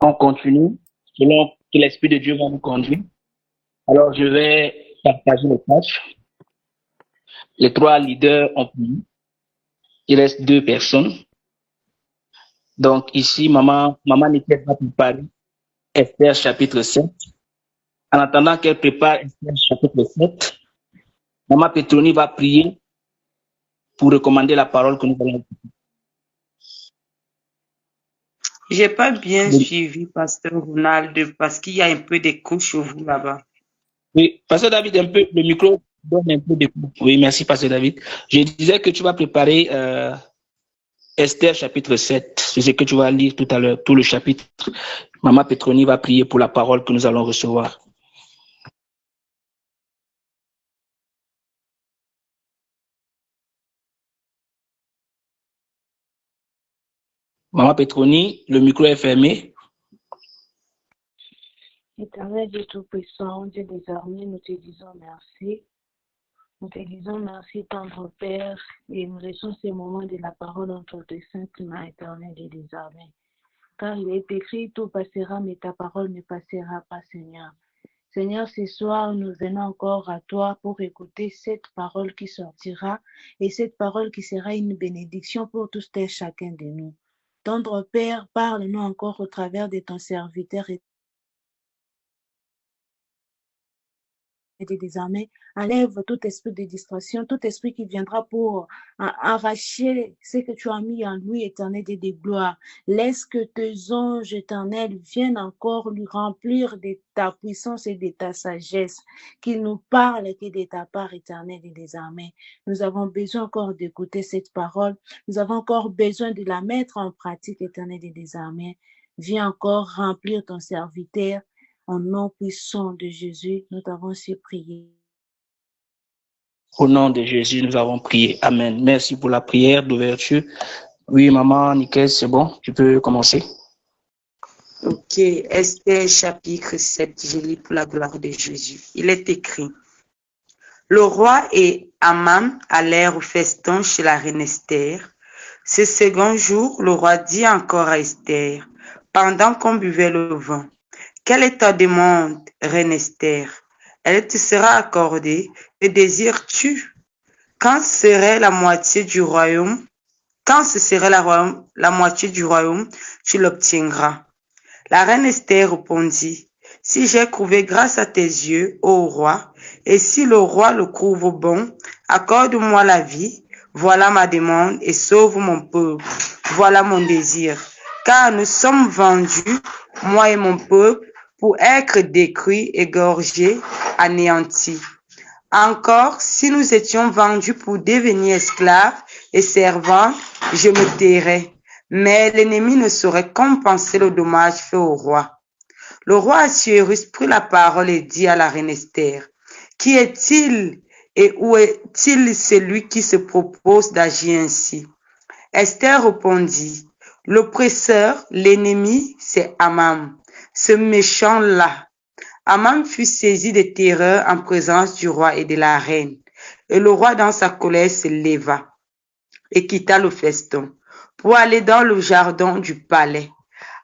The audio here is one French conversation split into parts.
On continue selon que l'Esprit de Dieu va nous conduire. Alors, je vais partager les tâches. Les 3 leaders ont pris. Il reste 2 personnes. Donc, ici, maman Nicole va préparer Esther chapitre 7. En attendant qu'elle prépare Esther chapitre 7, maman Petroni va prier pour recommander la parole que nous allons écouter. J'ai pas bien suivi, Pasteur Ronald, parce qu'il y a un peu d'écho chez vous là-bas. Oui, Pasteur David, le micro donne un peu d'écho. Oui, merci, Pasteur David. Je disais que tu vas préparer Esther chapitre 7. C'est ce que tu vas lire tout à l'heure, tout le chapitre. Maman Petroni va prier pour la parole que nous allons recevoir. Maman Petroni, le micro est fermé. Éternel Dieu Tout-Puissant, Dieu désormais, nous te disons merci. Nous te disons merci, tendre Père, et nous laissons ces moments de la parole entre tes saintes mains, éternel et désormais. Car il est écrit, tout passera, mais ta parole ne passera pas, Seigneur. Seigneur, ce soir, nous venons encore à toi pour écouter cette parole qui sortira et cette parole qui sera une bénédiction pour tous et chacun de nous. Tendre Père, parle-nous encore au travers de ton serviteur et désormais, enlève tout esprit de distraction, tout esprit qui viendra pour arracher ce que tu as mis en lui, éternel, de gloire. Laisse que tes anges, éternels, viennent encore lui remplir de ta puissance et de ta sagesse, qu'il nous parle que de ta part, éternelle, et désormais. Nous avons besoin encore d'écouter cette parole. Nous avons encore besoin de la mettre en pratique, éternel, et désormais. Viens encore remplir ton serviteur. Au nom puissant de Jésus, nous t'avons su prier. Au nom de Jésus, nous avons prié. Amen. Merci pour la prière d'ouverture. Oui, maman Nicole, c'est bon, tu peux commencer. Ok, Esther chapitre 7, je lis pour la gloire de Jésus. Il est écrit: Le roi et Aman allèrent au festin chez la reine Esther. Ce second jour, le roi dit encore à Esther, pendant qu'on buvait le vin: Quelle est ta demande, reine Esther? Elle te sera accordée. Que désires-tu? Quand serait la moitié du royaume? Quand ce serait la moitié du royaume, tu l'obtiendras. La reine Esther répondit: Si j'ai trouvé grâce à tes yeux, ô roi, et si le roi le trouve bon, accorde-moi la vie. Voilà ma demande et sauve mon peuple. Voilà mon désir. Car nous sommes vendus, moi et mon peuple, pour être détruits, égorgés, anéantis. Encore, si nous étions vendus pour devenir esclaves et servants, je me tairais. Mais l'ennemi ne saurait compenser le dommage fait au roi. Le roi Assuérus prit la parole et dit à la reine Esther: Qui est-il et où est-il celui qui se propose d'agir ainsi? Esther répondit: L'oppresseur, l'ennemi, c'est Aman, ce méchant-là. Aman fut saisi de terreur en présence du roi et de la reine. Et le roi, dans sa colère, se leva et quitta le festin pour aller dans le jardin du palais.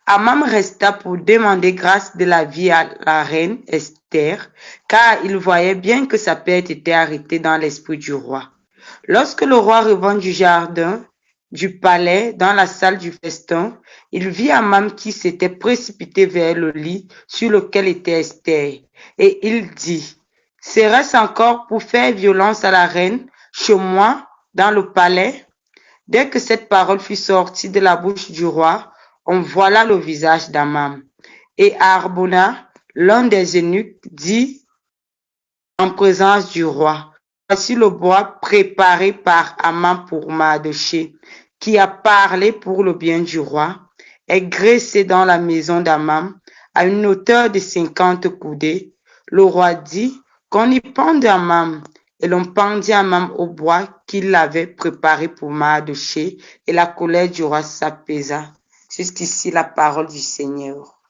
Aman resta pour demander grâce de la vie à la reine Esther, car il voyait bien que sa perte était arrêtée dans l'esprit du roi. Lorsque le roi revint du jardin du palais dans la salle du festin, il vit Aman qui s'était précipité vers le lit sur lequel était Esther, et il dit: Serait-ce encore pour faire violence à la reine chez moi dans le palais? Dès que cette parole fut sortie de la bouche du roi, on voila le visage d'Aman. Et Harbona, l'un des eunuques, dit en présence du roi: Voici le bois préparé par Aman pour Mardochée, qui a parlé pour le bien du roi, est graissé dans la maison d'Aman à une hauteur de 50 coudées. Le roi dit qu'on y pende Aman, et l'on pendit Aman au bois qu'il avait préparé pour Mardochée, et la colère du roi s'apaisa. Jusqu'ici la parole du Seigneur.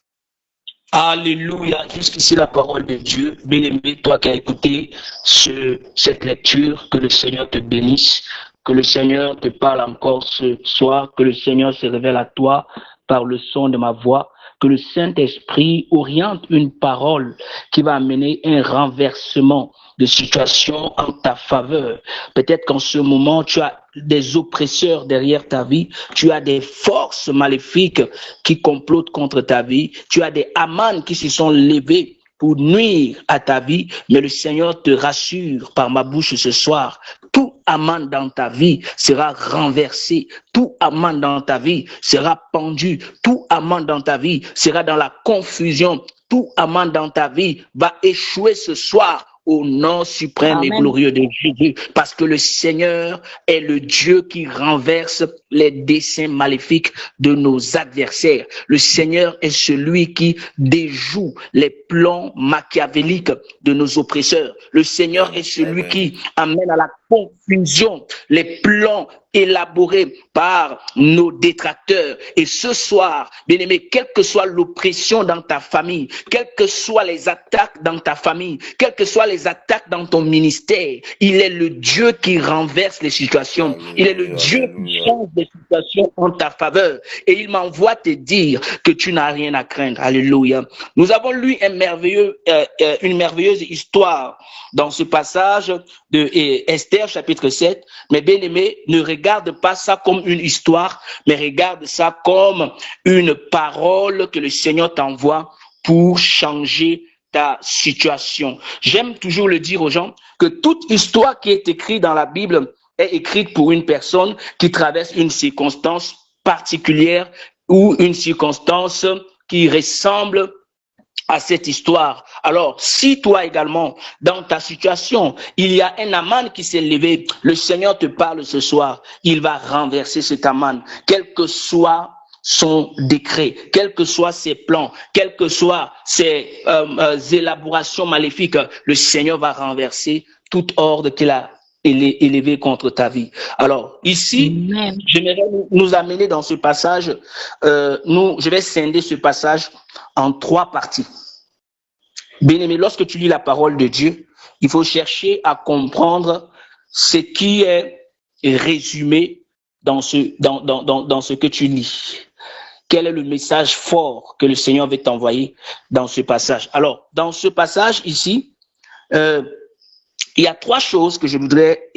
Alléluia, jusqu'ici la parole de Dieu. Bien-aimé, toi qui as écouté cette lecture, que le Seigneur te bénisse, que le Seigneur te parle encore ce soir, que le Seigneur se révèle à toi par le son de ma voix. que le Saint-Esprit oriente une parole qui va amener un renversement de situation en ta faveur. Peut-être qu'en ce moment, tu as des oppresseurs derrière ta vie, tu as des forces maléfiques qui complotent contre ta vie, tu as des Haman qui se sont levés pour nuire à ta vie, mais le Seigneur te rassure par ma bouche ce soir. Tout Haman dans ta vie sera renversé, tout Haman dans ta vie sera pendu, tout Haman dans ta vie sera dans la confusion, tout Haman dans ta vie va échouer ce soir au nom suprême Amen. et glorieux de Jésus, parce que le Seigneur est le Dieu qui renverse les desseins maléfiques de nos adversaires. Le Seigneur est celui qui déjoue les plans machiavéliques de nos oppresseurs. Le Seigneur est celui qui amène à la confusion les plans élaborés par nos détracteurs. Et ce soir, bien-aimé, quelle que soit l'oppression dans ta famille, quelles que soient les attaques dans ta famille, quelles que soient les attaques dans ton ministère, il est le Dieu qui renverse les situations. Il est le Dieu qui change les situations en ta faveur. Et il m'envoie te dire que tu n'as rien à craindre. Alléluia. Nous avons lu une merveilleuse histoire dans ce passage de Esther chapitre 7. Mais bien aimé, ne regarde pas ça comme une histoire, mais regarde ça comme une parole que le Seigneur t'envoie pour changer ta situation. J'aime toujours le dire aux gens que toute histoire qui est écrite dans la Bible est écrite pour une personne qui traverse une circonstance particulière ou une circonstance qui ressemble à cette histoire. Alors, si toi également, dans ta situation, il y a un Haman qui s'est levé, le Seigneur te parle ce soir, il va renverser cet Haman, quel que soit son décret, quels que soient ses plans, quelles que soient ses élaborations maléfiques, le Seigneur va renverser toute ordre qu'il a élevé contre ta vie. Alors, ici, j'aimerais nous amener dans ce passage, je vais scinder ce passage en 3 parties. Bien-aimé, lorsque tu lis la parole de Dieu, il faut chercher à comprendre ce qui est résumé dans ce que tu lis. Quel est le message fort que le Seigneur veut t'envoyer dans ce passage? Alors, dans ce passage ici, il y a 3 choses que je voudrais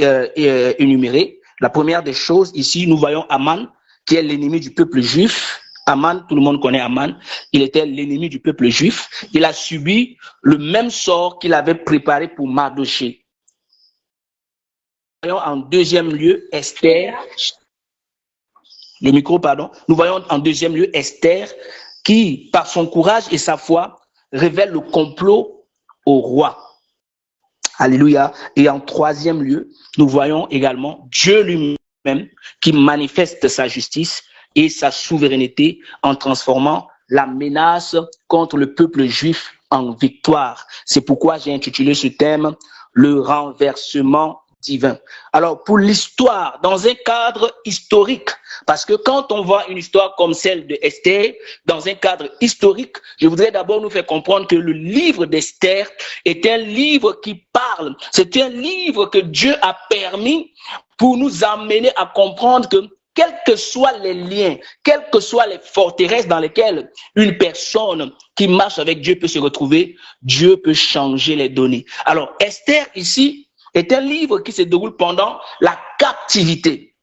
énumérer. La première des choses, ici, nous voyons Haman, qui est l'ennemi du peuple juif. Haman, tout le monde connaît Haman, il était l'ennemi du peuple juif. Il a subi le même sort qu'il avait préparé pour Mardochée. Nous voyons en deuxième lieu Esther. Nous voyons en deuxième lieu Esther qui, par son courage et sa foi, révèle le complot au roi. Alléluia. Et en troisième lieu, nous voyons également Dieu lui-même qui manifeste sa justice et sa souveraineté en transformant la menace contre le peuple juif en victoire. C'est pourquoi j'ai intitulé ce thème « Le renversement divin ». Alors, pour l'histoire, dans un cadre historique, parce que quand on voit une histoire comme celle de Esther, dans un cadre historique, je voudrais d'abord nous faire comprendre que le livre d'Esther est un livre qui parle. C'est un livre que Dieu a permis pour nous amener à comprendre que quels que soient les liens, quelles que soient les forteresses dans lesquelles une personne qui marche avec Dieu peut se retrouver, Dieu peut changer les données. Alors, Esther, ici, est un livre qui se déroule pendant la captivité.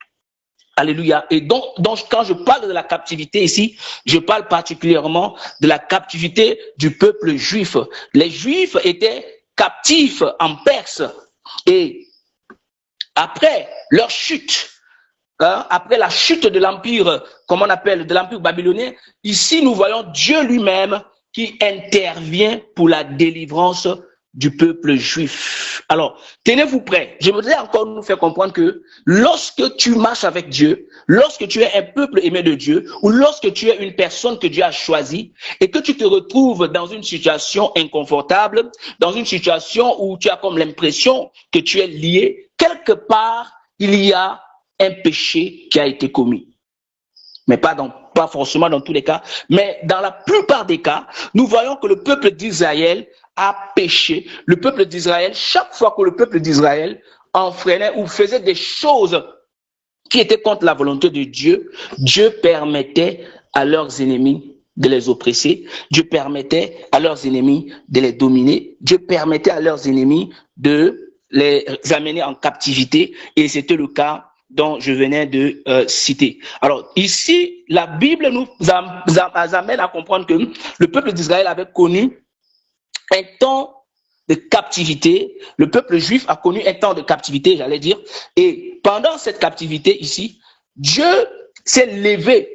Alléluia. Et donc, quand je parle de la captivité ici, je parle particulièrement de la captivité du peuple juif. Les Juifs étaient captifs en Perse. Et après leur chute, après la chute de l'empire, comme on appelle, de l'empire babylonien, ici nous voyons Dieu lui-même qui intervient pour la délivrance du peuple juif. Alors, tenez-vous prêts. Je voudrais encore nous faire comprendre que lorsque tu marches avec Dieu, lorsque tu es un peuple aimé de Dieu, ou lorsque tu es une personne que Dieu a choisie, et que tu te retrouves dans une situation inconfortable, dans une situation où tu as comme l'impression que tu es lié, quelque part, il y a un péché qui a été commis. Mais pas forcément dans tous les cas, mais dans la plupart des cas, nous voyons que le peuple d'Israël a péché. Le peuple d'Israël, chaque fois que le peuple d'Israël enfreignait ou faisait des choses qui étaient contre la volonté de Dieu, Dieu permettait à leurs ennemis de les oppresser. Dieu permettait à leurs ennemis de les dominer. Dieu permettait à leurs ennemis de les amener en captivité. Et c'était le cas dont je venais de citer. Alors ici, la Bible nous amène à comprendre que le peuple d'Israël avait connu un temps de captivité. Le peuple juif a connu un temps de captivité, j'allais dire. Et pendant cette captivité ici, Dieu s'est levé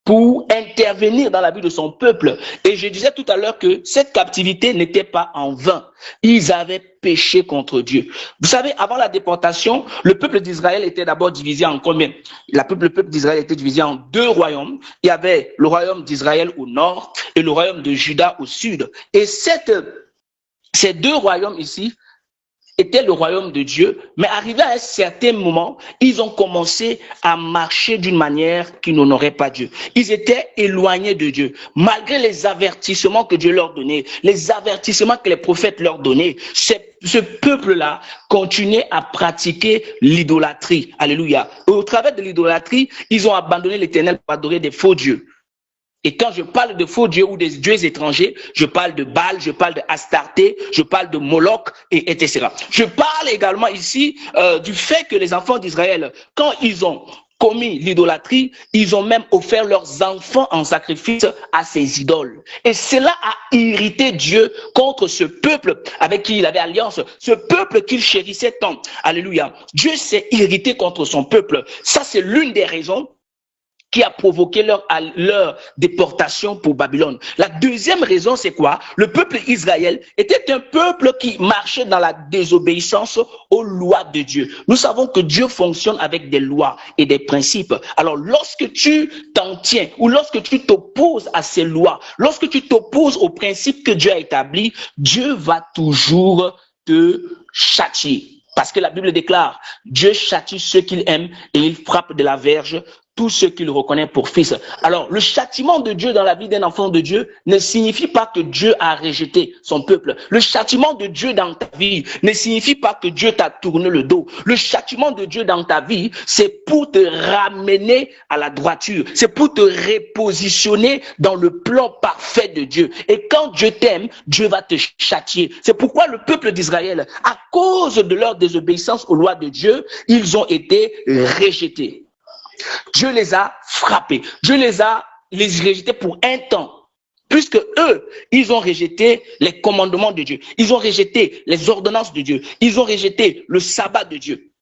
pour intervenir dans la vie de son peuple. Et je disais tout à l'heure que cette captivité n'était pas en vain. Ils avaient péché contre Dieu. Vous savez, avant la déportation, le peuple d'Israël était d'abord divisé en combien? Le peuple d'Israël était divisé en deux royaumes. Il y avait le royaume d'Israël au nord et le royaume de Juda au sud. Et ces deux royaumes ici était le royaume de Dieu, mais arrivé à un certain moment, ils ont commencé à marcher d'une manière qui n'honorait pas Dieu. Ils étaient éloignés de Dieu. Malgré les avertissements que Dieu leur donnait, les avertissements que les prophètes leur donnaient, ce peuple-là continuait à pratiquer l'idolâtrie. Alléluia. Et au travers de l'idolâtrie, ils ont abandonné l'Éternel pour adorer des faux dieux. Et quand je parle de faux dieux ou des dieux étrangers, je parle de Baal, je parle de Astarté, je parle de Moloch, etc. Je parle également ici du fait que les enfants d'Israël, quand ils ont commis l'idolâtrie, ils ont même offert leurs enfants en sacrifice à ces idoles. Et cela a irrité Dieu contre ce peuple avec qui il avait alliance, ce peuple qu'il chérissait tant. Alléluia. Dieu s'est irrité contre son peuple. Ça, c'est l'une des raisons qui a provoqué leur déportation pour Babylone. La deuxième raison, c'est quoi? Le peuple Israël était un peuple qui marchait dans la désobéissance aux lois de Dieu. Nous savons que Dieu fonctionne avec des lois et des principes. Alors, lorsque tu t'en tiens ou lorsque tu t'opposes à ces lois, lorsque tu t'opposes aux principes que Dieu a établis, Dieu va toujours te châtier. Parce que la Bible déclare, Dieu châtie ceux qu'il aime et il frappe de la verge tous ceux qu'il reconnaît pour fils. Alors, le châtiment de Dieu dans la vie d'un enfant de Dieu ne signifie pas que Dieu a rejeté son peuple. Le châtiment de Dieu dans ta vie ne signifie pas que Dieu t'a tourné le dos. Le châtiment de Dieu dans ta vie, c'est pour te ramener à la droiture. C'est pour te repositionner dans le plan parfait de Dieu. Et quand Dieu t'aime, Dieu va te châtier. C'est pourquoi le peuple d'Israël, à cause de leur désobéissance aux lois de Dieu, ils ont été rejetés. Dieu les a frappés. Dieu les a rejetés pour un temps. Puisque eux, ils ont rejeté les commandements de Dieu. Ils ont rejeté les ordonnances de Dieu. Ils ont rejeté le sabbat de Dieu.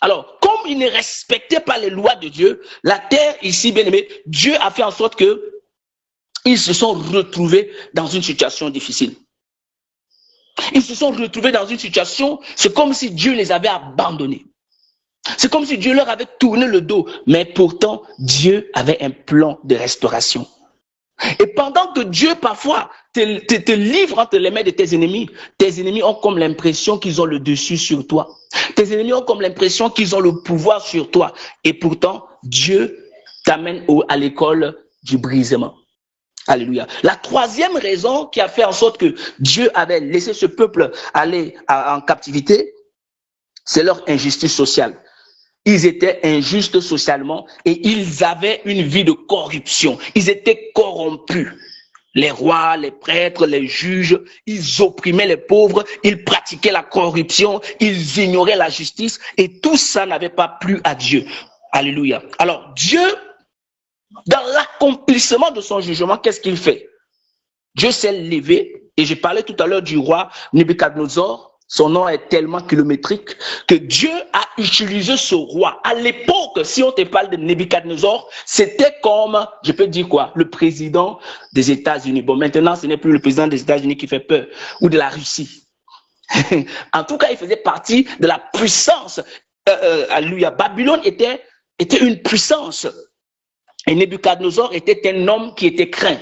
Alors, comme ils ne respectaient pas les lois de Dieu, la terre ici, bien aimé, Dieu a fait en sorte que ils se sont retrouvés dans une situation difficile. Ils se sont retrouvés dans une situation, c'est comme si Dieu les avait abandonnés. C'est comme si Dieu leur avait tourné le dos, mais pourtant, Dieu avait un plan de restauration. Et pendant que Dieu, parfois, te livre entre les mains de tes ennemis ont comme l'impression qu'ils ont le dessus sur toi. Tes ennemis ont comme l'impression qu'ils ont le pouvoir sur toi. Et pourtant, Dieu t'amène à l'école du brisement. Alléluia. La troisième raison qui a fait en sorte que Dieu avait laissé ce peuple aller en captivité, c'est leur injustice sociale. Ils étaient injustes socialement et ils avaient une vie de corruption. Ils étaient corrompus. Les rois, les prêtres, les juges, ils opprimaient les pauvres, ils pratiquaient la corruption, ils ignoraient la justice et tout ça n'avait pas plu à Dieu. Alléluia. Alors Dieu, dans l'accomplissement de son jugement, qu'est-ce qu'il fait? Dieu s'est levé et j'ai parlé tout à l'heure du roi Nebuchadnezzar. Son nom est tellement kilométrique que Dieu a utilisé ce roi. À l'époque, si on te parle de Nebuchadnezzar, c'était comme, je peux dire quoi, le président des États-Unis. Bon, maintenant, ce n'est plus le président des États-Unis qui fait peur, ou de la Russie. En tout cas, il faisait partie de la puissance. Alléluia. Babylone était une puissance. Et Nebuchadnezzar était un homme qui était craint.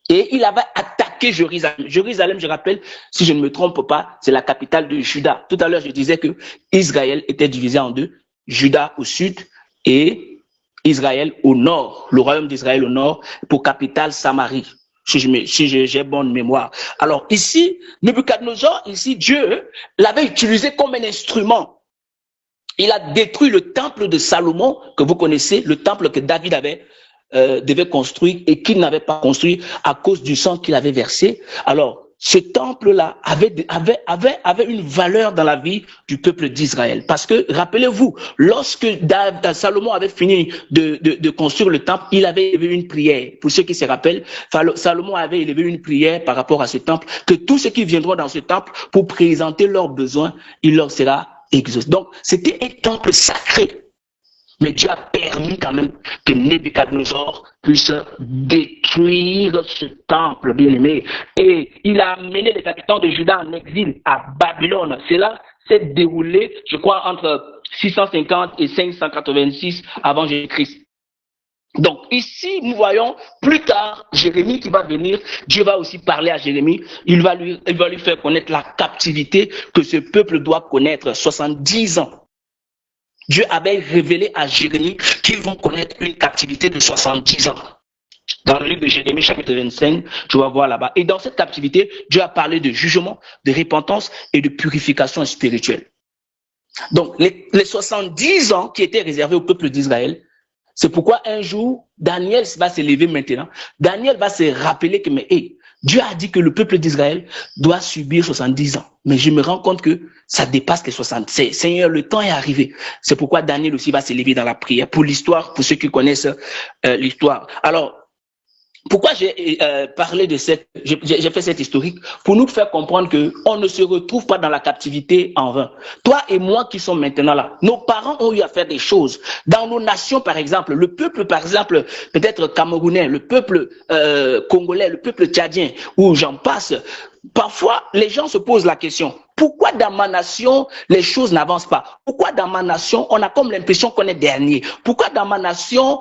Et il avait attaqué Jérusalem. Jérusalem, je rappelle, si je ne me trompe pas, c'est la capitale de Juda. Tout à l'heure, je disais que Israël était divisé en deux. Juda au sud et Israël au nord. Le royaume d'Israël au nord, pour capitale Samarie. Si j'ai bonne mémoire. Alors ici, Nebuchadnezzar, ici, Dieu l'avait utilisé comme un instrument. Il a détruit le temple de Salomon, que vous connaissez, le temple que David avait devait construire et qu'il n'avait pas construit à cause du sang qu'il avait versé. Alors, ce temple-là avait une valeur dans la vie du peuple d'Israël. Parce que, rappelez-vous, lorsque Salomon avait fini de construire le temple, il avait élevé une prière. Pour ceux qui se rappellent, Salomon avait élevé une prière par rapport à ce temple, que tous ceux qui viendront dans ce temple pour présenter leurs besoins, il leur sera exaucé. Donc, c'était un temple sacré. Mais Dieu a permis quand même que Nebuchadnezzar puisse détruire ce temple, bien aimé. Et il a amené les habitants de Juda en exil à Babylone. Cela s'est déroulé, je crois, entre 650 et 586 avant Jésus-Christ. Donc ici, nous voyons plus tard Jérémie qui va venir. Dieu va aussi parler à Jérémie. Il va lui faire connaître la captivité que ce peuple doit connaître, 70 ans. Dieu avait révélé à Jérémie qu'ils vont connaître une captivité de 70 ans. Dans le livre de Jérémie, chapitre 25, tu vas voir là-bas. Et dans cette captivité, Dieu a parlé de jugement, de repentance et de purification spirituelle. Donc, les 70 ans qui étaient réservés au peuple d'Israël, c'est pourquoi un jour, Daniel va se lever maintenant. Daniel va se rappeler que, Dieu a dit que le peuple d'Israël doit subir 70 ans. Mais je me rends compte que ça dépasse les 60. Seigneur, le temps est arrivé. C'est pourquoi Daniel aussi va se lever dans la prière. Pour l'histoire, pour ceux qui connaissent l'histoire. Alors, pourquoi j'ai parlé de j'ai fait cette historique pour nous faire comprendre que on ne se retrouve pas dans la captivité en vain. Toi et moi qui sommes maintenant là, nos parents ont eu à faire des choses. Dans nos nations, par exemple, le peuple, par exemple, peut-être camerounais, le peuple congolais, le peuple tchadien, ou j'en passe. Parfois, les gens se posent la question, pourquoi dans ma nation, les choses n'avancent pas? Pourquoi dans ma nation, on a comme l'impression qu'on est dernier? Pourquoi dans ma nation,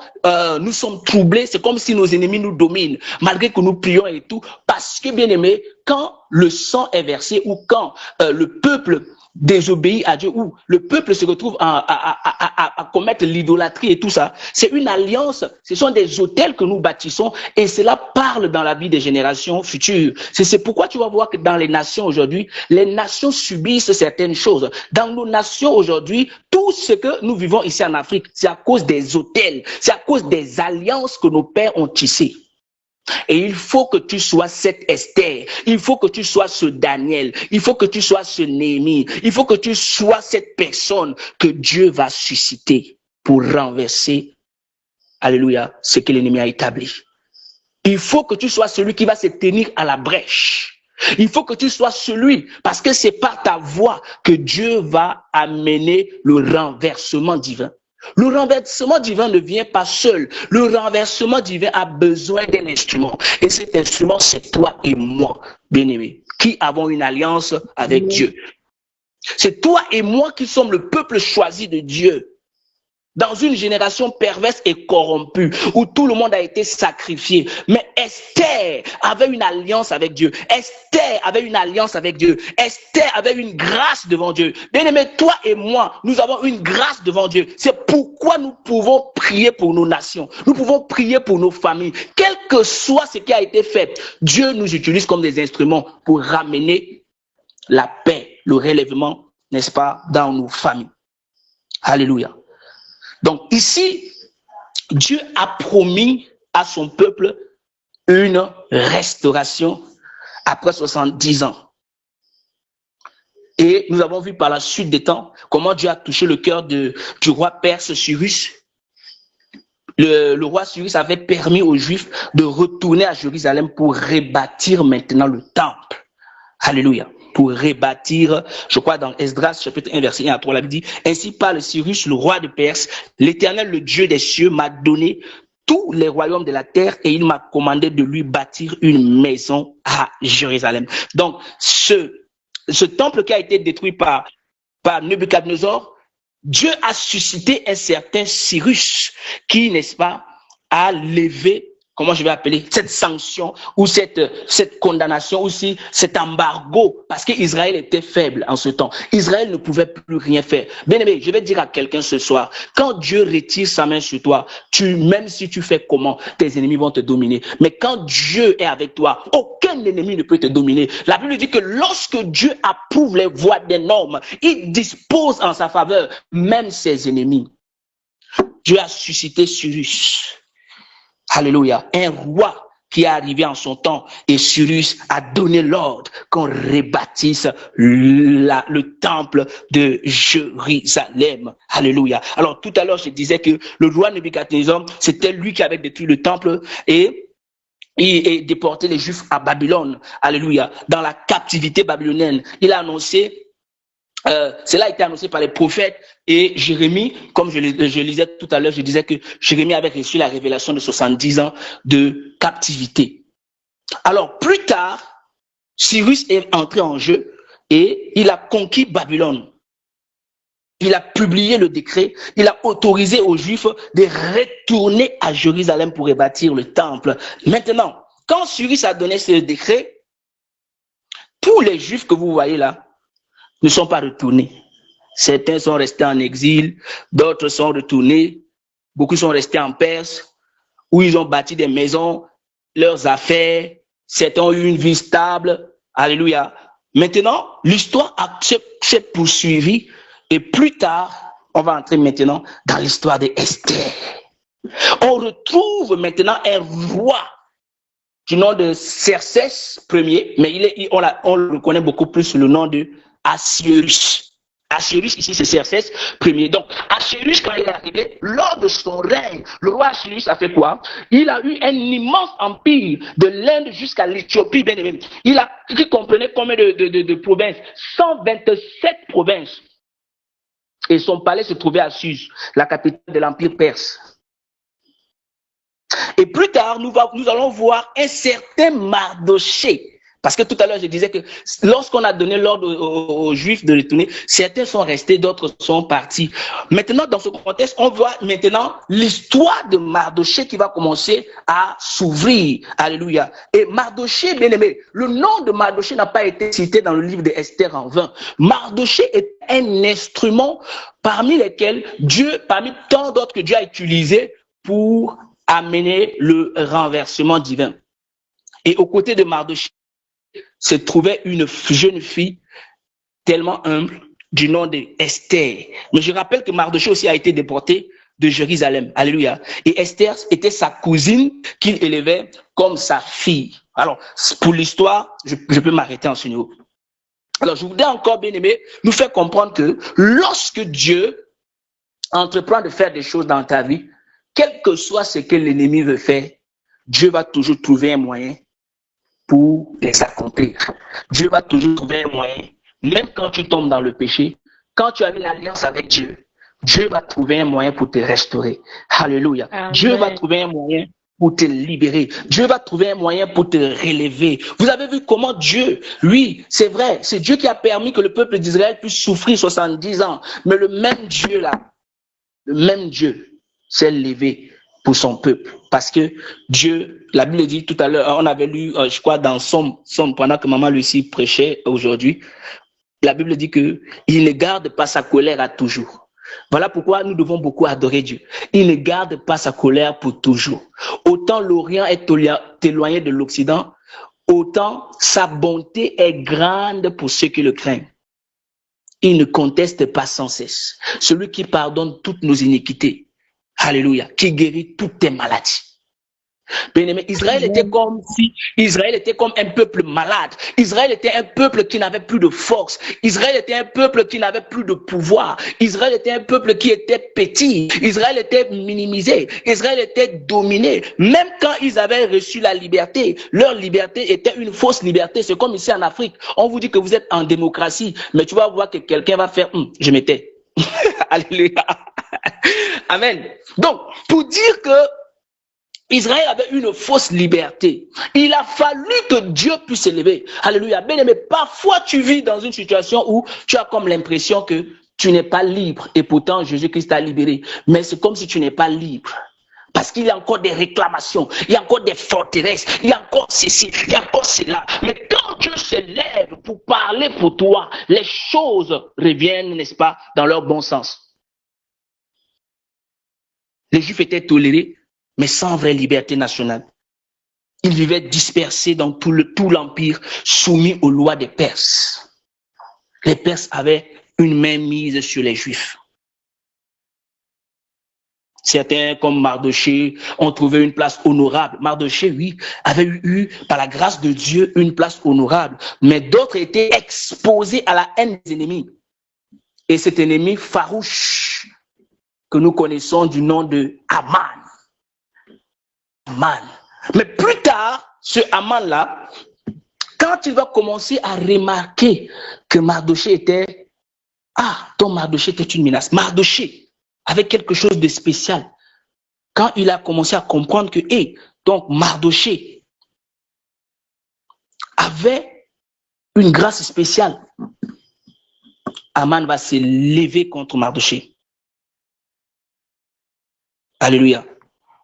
nous sommes troublés? C'est comme si nos ennemis nous dominent, malgré que nous prions et tout. Parce que, bien aimé, quand le sang est versé ou quand le peuple désobéit à Dieu, ou le peuple se retrouve à commettre l'idolâtrie et tout ça, c'est une alliance, ce sont des autels que nous bâtissons et cela parle dans la vie des générations futures. C'est pourquoi tu vas voir que dans les nations aujourd'hui, les nations subissent certaines choses. Dans nos nations aujourd'hui, tout ce que nous vivons ici en Afrique, c'est à cause des autels, c'est à cause des alliances que nos pères ont tissées. Et il faut que tu sois cette Esther, il faut que tu sois ce Daniel, il faut que tu sois ce Néhémie, il faut que tu sois cette personne que Dieu va susciter pour renverser, alléluia, ce que l'ennemi a établi. Il faut que tu sois celui qui va se tenir à la brèche. Il faut que tu sois celui, parce que c'est par ta voix que Dieu va amener le renversement divin. Le renversement divin ne vient pas seul. Le renversement divin a besoin d'un instrument. Et cet instrument, c'est toi et moi, bien-aimés, qui avons une alliance avec Dieu. C'est toi et moi qui sommes le peuple choisi de Dieu. Dans une génération perverse et corrompue, où tout le monde a été sacrifié. Mais Esther avait une alliance avec Dieu. Esther avait une alliance avec Dieu. Esther avait une grâce devant Dieu. Bien-aimés, toi et moi, nous avons une grâce devant Dieu. C'est pourquoi nous pouvons prier pour nos nations. Nous pouvons prier pour nos familles. Quel que soit ce qui a été fait, Dieu nous utilise comme des instruments pour ramener la paix, le relèvement, n'est-ce pas, dans nos familles. Alléluia. Donc ici, Dieu a promis à son peuple une restauration après 70 ans. Et nous avons vu par la suite des temps comment Dieu a touché le cœur du roi perse Cyrus. Le roi Cyrus avait permis aux Juifs de retourner à Jérusalem pour rebâtir maintenant le temple. Alléluia. Pour rebâtir, je crois dans Esdras chapitre 1 verset 1 à 3, la Bible dit, ainsi parle Cyrus, le roi de Perse, l'Éternel, le Dieu des cieux, m'a donné tous les royaumes de la terre et il m'a commandé de lui bâtir une maison à Jérusalem. Donc, ce temple qui a été détruit par Nebuchadnezzar, Dieu a suscité un certain Cyrus qui, n'est-ce pas, a levé, comment je vais appeler, cette sanction ou cette condamnation aussi, cet embargo, parce qu'Israël était faible en ce temps. Israël ne pouvait plus rien faire. Bien aimé, je vais dire à quelqu'un ce soir, quand Dieu retire sa main sur toi, même si tu fais comment, tes ennemis vont te dominer. Mais quand Dieu est avec toi, aucun ennemi ne peut te dominer. La Bible dit que lorsque Dieu approuve les voies d'un homme, il dispose en sa faveur même ses ennemis. Dieu a suscité Cyrus. Alléluia. Un roi qui est arrivé en son temps, et Cyrus a donné l'ordre qu'on rebâtisse le temple de Jérusalem. Alléluia. Alors tout à l'heure, je disais que le roi Nebuchadnezzar, c'était lui qui avait détruit le temple et déporté les Juifs à Babylone. Alléluia. Dans la captivité babylonienne, il a annoncé cela a été annoncé par les prophètes et Jérémie, comme je lisais tout à l'heure, je disais que Jérémie avait reçu la révélation de 70 ans de captivité. Alors, plus tard, Cyrus est entré en jeu et il a conquis Babylone. Il a publié le décret, il a autorisé aux Juifs de retourner à Jérusalem pour rebâtir le temple. Maintenant, quand Cyrus a donné ce décret, tous les Juifs que vous voyez là, ne sont pas retournés. Certains sont restés en exil, d'autres sont retournés, beaucoup sont restés en Perse, où ils ont bâti des maisons, leurs affaires, certains ont eu une vie stable. Alléluia. Maintenant, l'histoire s'est poursuivie et plus tard, on va entrer maintenant dans l'histoire d'Esther. On retrouve maintenant un roi du nom de Xerxès Ier, mais on le connaît beaucoup plus sous le nom de Assuérus. Assuérus, ici, c'est Xerxès Ier. Donc, Assuérus, quand il est arrivé, lors de son règne, le roi Assuérus a fait quoi? Il a eu un immense empire de l'Inde jusqu'à l'Éthiopie, bien aimé. Il comprenait combien de provinces? 127 provinces. Et son palais se trouvait à Suse, la capitale de l'Empire perse. Et plus tard, nous allons voir un certain Mardochée. Parce que tout à l'heure, je disais que lorsqu'on a donné l'ordre aux Juifs de retourner, certains sont restés, d'autres sont partis. Maintenant, dans ce contexte, on voit maintenant l'histoire de Mardochée qui va commencer à s'ouvrir. Alléluia. Et Mardochée, bien aimé, le nom de Mardochée n'a pas été cité dans le livre d'Esther en vain. Mardochée est un instrument parmi lesquels parmi tant d'autres que Dieu a utilisé pour amener le renversement divin. Et aux côtés de Mardochée se trouvait une jeune fille tellement humble du nom d'Esther. Mais je rappelle que Mardochée aussi a été déporté de Jérusalem. Alléluia. Et Esther était sa cousine qu'il élevait comme sa fille. Alors, pour l'histoire, je peux m'arrêter en ce niveau. Alors, je voudrais encore, bien aimé, nous faire comprendre que lorsque Dieu entreprend de faire des choses dans ta vie, quel que soit ce que l'ennemi veut faire, Dieu va toujours trouver un moyen pour les accomplir. Dieu va toujours trouver un moyen, même quand tu tombes dans le péché, quand tu as une alliance avec Dieu, Dieu va trouver un moyen pour te restaurer. Alléluia. Amen. Dieu va trouver un moyen pour te libérer. Dieu va trouver un moyen pour te relever. Vous avez vu comment Dieu, lui, c'est vrai, c'est Dieu qui a permis que le peuple d'Israël puisse souffrir 70 ans. Mais le même Dieu là, le même Dieu s'est levé pour son peuple. Parce que Dieu, la Bible dit tout à l'heure, on avait lu, je crois, dans Somme, pendant que Maman Lucie prêchait aujourd'hui, la Bible dit que il ne garde pas sa colère à toujours. Voilà pourquoi nous devons beaucoup adorer Dieu. Il ne garde pas sa colère pour toujours. Autant l'Orient est éloigné de l'Occident, autant sa bonté est grande pour ceux qui le craignent. Il ne conteste pas sans cesse. Celui qui pardonne toutes nos iniquités. Alléluia, qui guérit toutes tes maladies. Bien-aimé, Israël était comme un peuple malade. Israël était un peuple qui n'avait plus de force. Israël était un peuple qui n'avait plus de pouvoir. Israël était un peuple qui était petit. Israël était minimisé. Israël était dominé. Même quand ils avaient reçu la liberté, leur liberté était une fausse liberté. C'est comme ici en Afrique. On vous dit que vous êtes en démocratie, mais tu vas voir que quelqu'un va faire je m'étais. Alléluia. Amen. Donc, pour dire que Israël avait une fausse liberté, il a fallu que Dieu puisse s'élever. Alléluia. Bien aimé, parfois tu vis dans une situation où tu as comme l'impression que tu n'es pas libre et pourtant Jésus-Christ t'a libéré. Mais c'est comme si tu n'es pas libre. Parce qu'il y a encore des réclamations, il y a encore des forteresses, il y a encore ceci, il y a encore cela. Mais quand Dieu se lève pour parler pour toi, les choses reviennent, n'est-ce pas, dans leur bon sens. Les Juifs étaient tolérés, mais sans vraie liberté nationale. Ils vivaient dispersés dans tout l'empire, soumis aux lois des Perses. Les Perses avaient une main mise sur les Juifs. Certains, comme Mardochée, ont trouvé une place honorable. Mardochée, oui, avait eu, par la grâce de Dieu, une place honorable. Mais d'autres étaient exposés à la haine des ennemis. Et cet ennemi farouche que nous connaissons du nom de Aman. Aman. Mais plus tard, ce Aman-là, quand il va commencer à remarquer que Mardochée était... Ah, ton Mardochée était une menace. Mardochée avait quelque chose de spécial. Quand il a commencé à comprendre que, donc Mardochée avait une grâce spéciale, Aman va se lever contre Mardochée. Alléluia.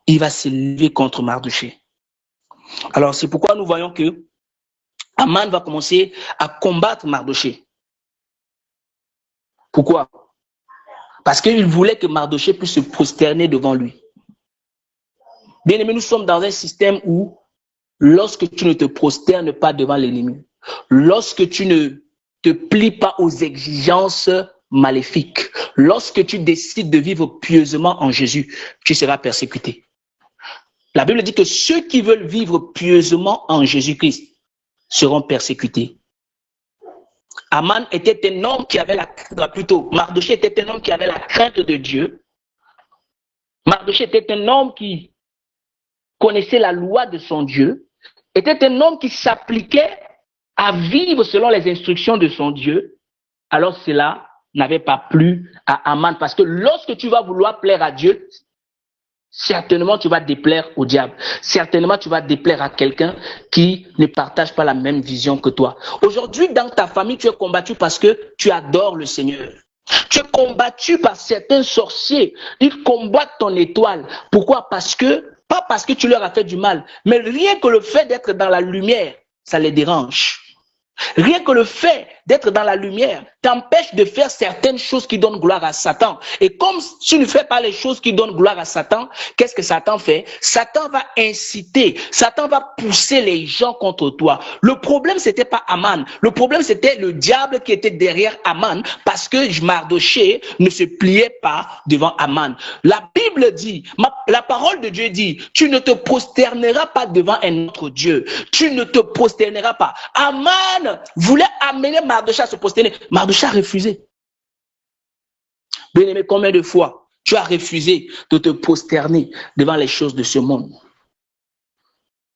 Il va se lever contre Mardochée. Alors, c'est pourquoi nous voyons que Aman va commencer à combattre Mardochée. Pourquoi? Parce qu'il voulait que Mardochée puisse se prosterner devant lui. Bien aimé, nous sommes dans un système où, lorsque tu ne te prosternes pas devant l'ennemi, lorsque tu ne te plies pas aux exigences maléfiques, lorsque tu décides de vivre pieusement en Jésus, tu seras persécuté. La Bible dit que ceux qui veulent vivre pieusement en Jésus-Christ seront persécutés. Aman était un homme qui avait Mardochée était un homme qui avait la crainte de Dieu. Mardochée était un homme qui connaissait la loi de son Dieu, était un homme qui s'appliquait à vivre selon les instructions de son Dieu. Alors cela n'avait pas plu à Aman, parce que lorsque tu vas vouloir plaire à Dieu, certainement tu vas déplaire au diable. Certainement tu vas déplaire à quelqu'un qui ne partage pas la même vision que toi. Aujourd'hui, dans ta famille, tu es combattu parce que tu adores le Seigneur. Tu es combattu par certains sorciers. Ils combattent ton étoile. Pourquoi? Pas parce que tu leur as fait du mal, mais rien que le fait d'être dans la lumière, ça les dérange. Rien que le fait d'être dans la lumière t'empêche de faire certaines choses qui donnent gloire à Satan. Et comme tu ne fais pas les choses qui donnent gloire à Satan, qu'est-ce que Satan fait? Satan va inciter, Satan va pousser les gens contre toi. Le problème, c'était pas Aman. Le problème, c'était le diable qui était derrière Aman, parce que Mardochée ne se pliait pas devant Aman. La Bible dit, la parole de Dieu dit, tu ne te prosterneras pas devant un autre Dieu. Tu ne te prosterneras pas. Aman voulait amener Mardochée à se prosterner. Mardochée a refusé. Bien-aimé, combien de fois tu as refusé de te prosterner devant les choses de ce monde?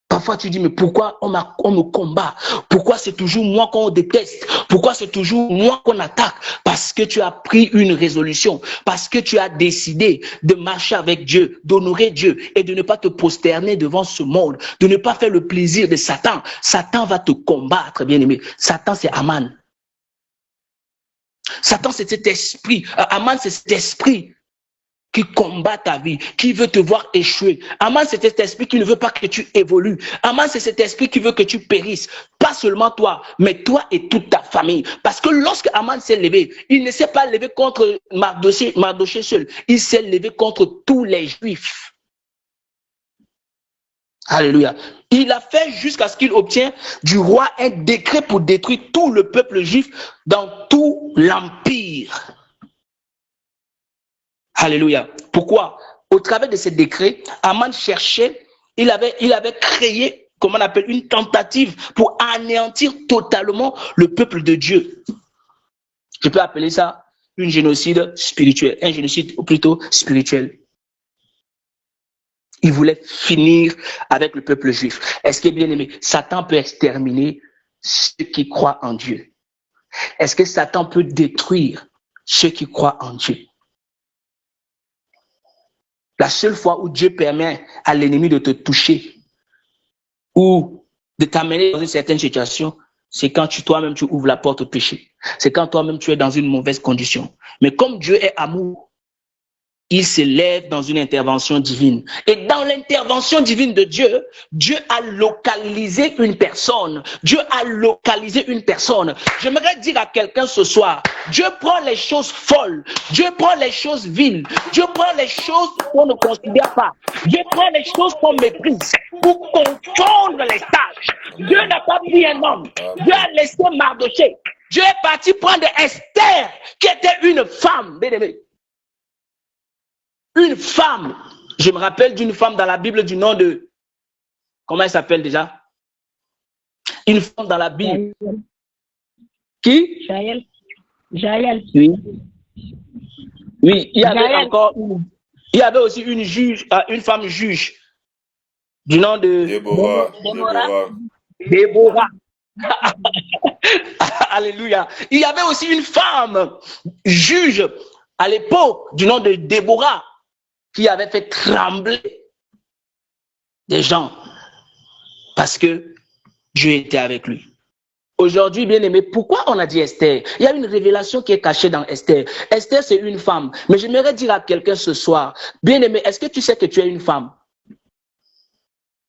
Parfois tu dis, mais pourquoi on me combat? Pourquoi c'est toujours moi qu'on déteste? Pourquoi c'est toujours moi qu'on attaque? Parce que tu as pris une résolution, parce que tu as décidé de marcher avec Dieu, d'honorer Dieu et de ne pas te prosterner devant ce monde, de ne pas faire le plaisir de Satan. Satan va te combattre, bien-aimé. Satan, c'est Aman. Satan, c'est cet esprit. Aman, c'est cet esprit qui combat ta vie, qui veut te voir échouer. Aman, c'est cet esprit qui ne veut pas que tu évolues. Aman, c'est cet esprit qui veut que tu périsses. Pas seulement toi, mais toi et toute ta famille. Parce que lorsque Aman s'est levé, il ne s'est pas levé contre Mardochée seul. Il s'est levé contre tous les Juifs. Alléluia. Il a fait jusqu'à ce qu'il obtienne du roi un décret pour détruire tout le peuple juif dans tout l'empire. Alléluia. Pourquoi? Au travers de ce décret, Aman cherchait, il avait créé, comment on appelle, une tentative pour anéantir totalement le peuple de Dieu. Je peux appeler ça un génocide spirituel, un génocide plutôt spirituel. Il voulait finir avec le peuple juif. Est-ce que, bien aimé, Satan peut exterminer ceux qui croient en Dieu? Est-ce que Satan peut détruire ceux qui croient en Dieu? La seule fois où Dieu permet à l'ennemi de te toucher ou de t'amener dans une certaine situation, c'est quand toi-même tu ouvres la porte au péché. C'est quand toi-même tu es dans une mauvaise condition. Mais comme Dieu est amour, il se lève dans une intervention divine. Et dans l'intervention divine de Dieu, Dieu a localisé une personne. Dieu a localisé une personne. J'aimerais dire à quelqu'un ce soir, Dieu prend les choses folles, Dieu prend les choses viles, Dieu prend les choses qu'on ne considère pas, Dieu prend les choses qu'on méprise pour confondre les sages. Dieu n'a pas pris un homme, Dieu a laissé Mardochée. Dieu est parti prendre Esther, qui était une femme, bien-aimée. une femme, je me rappelle d'une femme dans la Bible du nom de, comment elle s'appelle déjà? Une femme dans la Bible. Qui? Jaël. Oui. Oui, il y avait aussi une juge, une femme juge du nom de Déborah. Alléluia. Il y avait aussi une femme juge à l'époque du nom de Déborah qui avait fait trembler des gens parce que Dieu était avec lui. Aujourd'hui, bien aimé, pourquoi on a dit Esther? Il y a une révélation qui est cachée dans Esther. Esther, c'est une femme. Mais j'aimerais dire à quelqu'un ce soir, bien aimé, est-ce que tu sais que tu es une femme?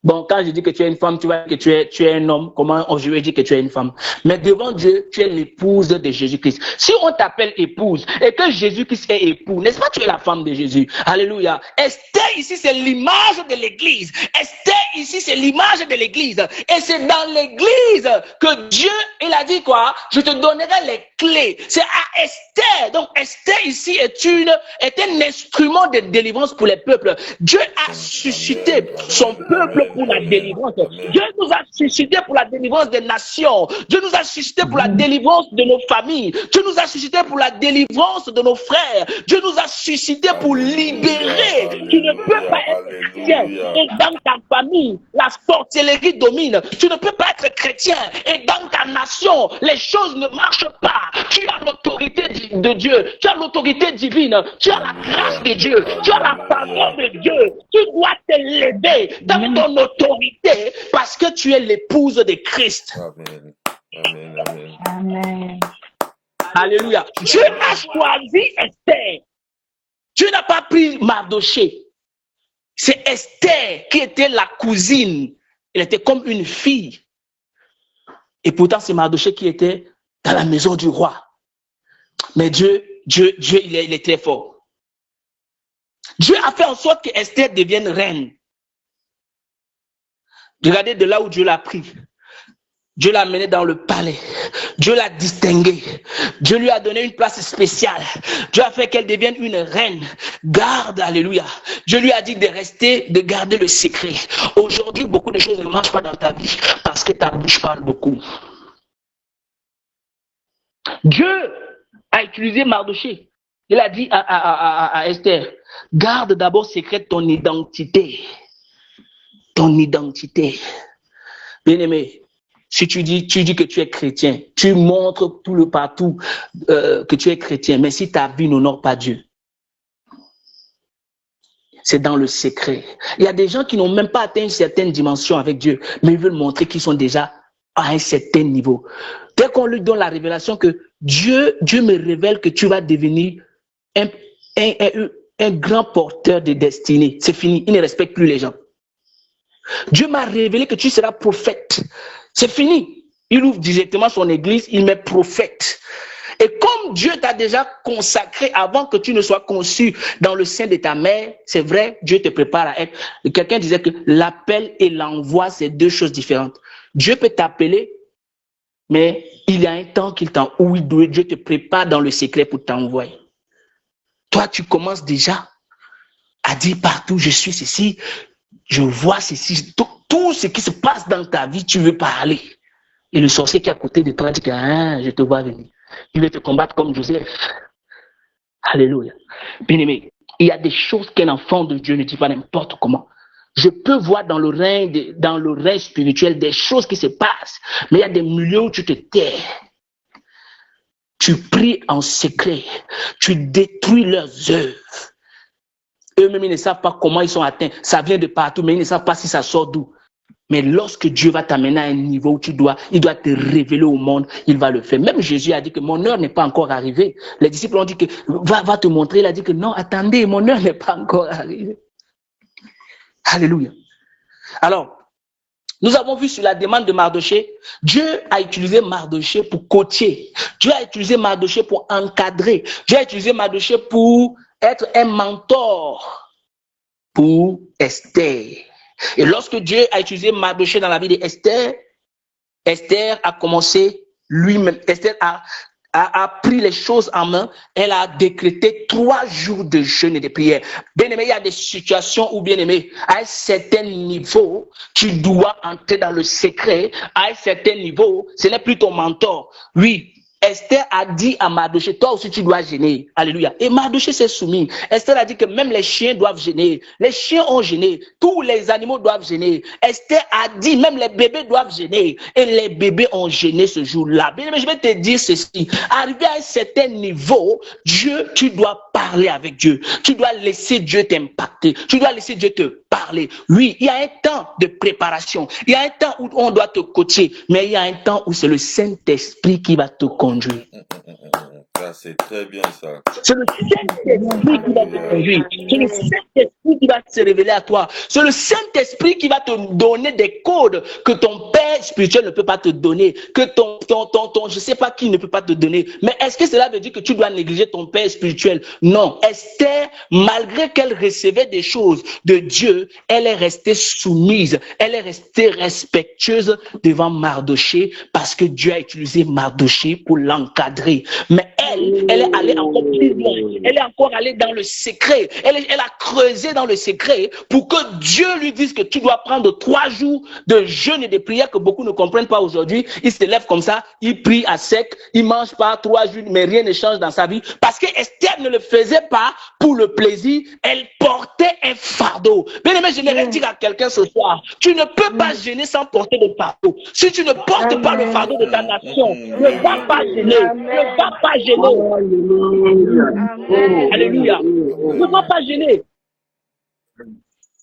Bon, quand je dis que tu es une femme, tu vois que tu es un homme. Comment je vais dire que tu es une femme? Mais devant Dieu, tu es l'épouse de Jésus-Christ. Si on t'appelle épouse et que Jésus-Christ est époux, n'est-ce pas, tu es la femme de Jésus? Alléluia. Esther ici, c'est l'image de l'église. Esther ici, c'est l'image de l'église. Et c'est dans l'église que Dieu, il a dit quoi? Je te donnerai les clés. C'est à Esther. Donc Esther ici est un instrument de délivrance pour les peuples. Dieu a suscité son peuple pour la délivrance. Dieu nous a suscité pour la délivrance des nations. Dieu nous a suscité pour la délivrance de nos familles. Dieu nous a suscité pour la délivrance de nos frères. Dieu nous a suscité pour libérer. Tu ne peux pas être chrétien et dans ta famille, la sorcellerie domine. Tu ne peux pas être chrétien et dans ta nation, les choses ne marchent pas. Tu as l'autorité de Dieu. Tu as l'autorité divine. Tu as la grâce de Dieu. Tu as la faveur de Dieu. Tu dois te lever dans ton autorité parce que tu es l'épouse de Christ. Amen. Amen. Amen. Amen. Alléluia. Dieu a choisi Esther. Dieu n'a pas pris Mardoché. C'est Esther qui était la cousine. Elle était comme une fille. Et pourtant, c'est Mardoché qui était dans la maison du roi. Mais Dieu, il est très fort. Dieu a fait en sorte que Esther devienne reine. Regardez de là où Dieu l'a pris. Dieu l'a amenée dans le palais. Dieu l'a distinguée. Dieu lui a donné une place spéciale. Dieu a fait qu'elle devienne une reine. Garde, alléluia. Dieu lui a dit de garder le secret. Aujourd'hui, beaucoup de choses ne marchent pas dans ta vie parce que ta bouche parle beaucoup. Dieu a utilisé Mardoché. Il a dit à Esther, garde d'abord secrète ton identité. Ton identité. Bien-aimé, si tu dis que tu es chrétien, tu montres partout que tu es chrétien, mais si ta vie n'honore pas Dieu, c'est dans le secret. Il y a des gens qui n'ont même pas atteint une certaine dimension avec Dieu, mais ils veulent montrer qu'ils sont déjà à un certain niveau. Dès qu'on lui donne la révélation que Dieu me révèle que tu vas devenir un grand porteur de destinée, c'est fini, il ne respecte plus les gens. Dieu m'a révélé que tu seras prophète. C'est fini. Il ouvre directement son église, il met prophète. Et comme Dieu t'a déjà consacré avant que tu ne sois conçu dans le sein de ta mère, c'est vrai, Dieu te prépare à être. Quelqu'un disait que l'appel et l'envoi, c'est deux choses différentes. Dieu peut t'appeler, mais il y a un temps où Dieu te prépare dans le secret pour t'envoyer. Toi, tu commences déjà à dire partout, je suis ceci. Je vois ceci, tout ce qui se passe dans ta vie, tu veux parler. Et le sorcier qui est à côté de toi dit que je te vois venir. Il veut te combattre comme Joseph. Alléluia. Bien-aimé, il y a des choses qu'un enfant de Dieu ne dit pas n'importe comment. Je peux voir dans le règne spirituel des choses qui se passent, mais il y a des milieux où tu te tais. Tu pries en secret. Tu détruis leurs œuvres. Eux-mêmes, ils ne savent pas comment ils sont atteints. Ça vient de partout, mais ils ne savent pas si ça sort d'où. Mais lorsque Dieu va t'amener à un niveau où il doit te révéler au monde, il va le faire. Même Jésus a dit que mon heure n'est pas encore arrivée. Les disciples ont dit que va te montrer. Il a dit que non, attendez, mon heure n'est pas encore arrivée. Alléluia. Alors, nous avons vu sur la demande de Mardoché, Dieu a utilisé Mardoché pour coacher. Dieu a utilisé Mardoché pour encadrer. Dieu a utilisé Mardoché pour être un mentor pour Esther. Et lorsque Dieu a utilisé Mardoché dans la vie d'Esther, Esther a commencé lui-même, Esther a a pris les choses en main, elle a décrété 3 jours de jeûne et de prière. Bien-aimé, il y a des situations où, bien-aimé, à un certain niveau, tu dois entrer dans le secret. À un certain niveau, ce n'est plus ton mentor. Oui. Esther a dit à Mardoché, toi aussi tu dois gêner. Alléluia. Et Mardoché s'est soumis. Esther a dit que même les chiens doivent gêner. Les chiens ont gêné. Tous les animaux doivent gêner. Esther a dit, même les bébés doivent gêner. Et les bébés ont gêné ce jour-là. Bien, mais je vais te dire ceci. Arrivé à un certain niveau, Dieu, tu dois parler avec Dieu. Tu dois laisser Dieu t'impacter. Tu dois laisser Dieu te parler. Oui, il y a un temps de préparation. Il y a un temps où on doit te coacher. Mais il y a un temps où c'est le Saint-Esprit qui va te conduire. Ça, c'est très bien ça. C'est le Saint-Esprit qui va te conduire. C'est le Saint-Esprit qui va se révéler à toi. C'est le Saint-Esprit qui va te donner des codes que ton père spirituel ne peut pas te donner, que ton je sais pas qui ne peut pas te donner. Mais est-ce que cela veut dire que tu dois négliger ton père spirituel? Non. Esther, malgré qu'elle recevait des choses de Dieu, elle est restée soumise. Elle est restée respectueuse devant Mardoché parce que Dieu a utilisé Mardoché pour l'encadrer. Mais elle est allée encore plus loin. Elle est encore allée dans le secret. Elle a creusé dans le secret pour que Dieu lui dise que tu dois prendre 3 jours de jeûne et de prière que beaucoup ne comprennent pas aujourd'hui. Il se lève comme ça, il prie à sec, il mange pas 3 jours, mais rien ne change dans sa vie. Parce que Esther ne le faisait pas pour le plaisir. Elle portait un fardeau. Bien aimé, j'aimerais dire à quelqu'un ce soir, tu ne peux pas gêner sans porter le fardeau. Si tu ne portes pas le fardeau de ta nation, ne va pas gêner. Ne va pas gêner. Alléluia. Ne va pas gêner.